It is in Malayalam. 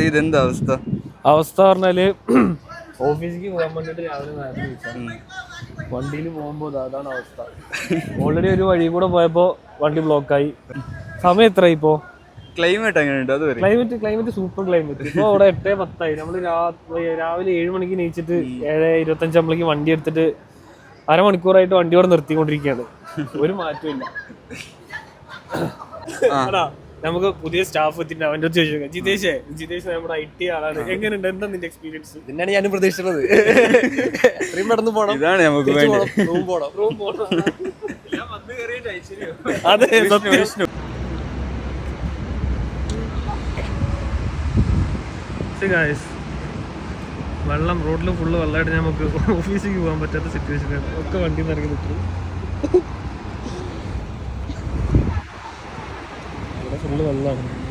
ഇതെന്താ അവസ്ഥ പറഞ്ഞാല് ഓഫീസിലേക്ക് പോകാൻ വേണ്ടിട്ട് രാവിലെ വണ്ടിയിൽ പോകുമ്പോ അതാണ് അവസ്ഥ. ഓൾറെഡി ഒരു വഴി കൂടെ പോയപ്പോ വണ്ടി ബ്ലോക്കായി. സമയം എത്രയായി ഇപ്പോ? Climate super climate. ഇപ്പൊ അവിടെ 8:10. നമ്മള് രാവിലെ 7 മണിക്ക് നീച്ചിട്ട് 7:25 വണ്ടി എടുത്തിട്ട് അരമണിക്കൂറായിട്ട് വണ്ടി അവിടെ നിർത്തിക്കൊണ്ടിരിക്കുകയാണ്. ഒരു മാറ്റമില്ല. നമുക്ക് പുതിയ സ്റ്റാഫ് എത്തിയിട്ട് അവൻ്റെ ചോദിച്ചു, ജിതേഷ് നമ്മുടെ IT ആളാണ്, എങ്ങനെയുണ്ട്, എന്താ നിന്റെ എക്സ്പീരിയൻസ്? തന്നെയാണ് ഞാനും പ്രതീക്ഷിച്ചത്. ഇത്രയും പെട്ടെന്ന് പോകണം, റൂം പോകണം. അതെ, വെള്ളം റോഡിൽ ഫുള്ള് വെള്ളമായിട്ട് നമുക്ക് ഓഫീസിലേക്ക് പോകാൻ പറ്റാത്ത സിറ്റുവേഷനാണ്. ഒക്കെ വണ്ടി നിറങ്ങി നിൽക്കും. ഇവിടെ ഫുള്ള് വെള്ളമാണ്.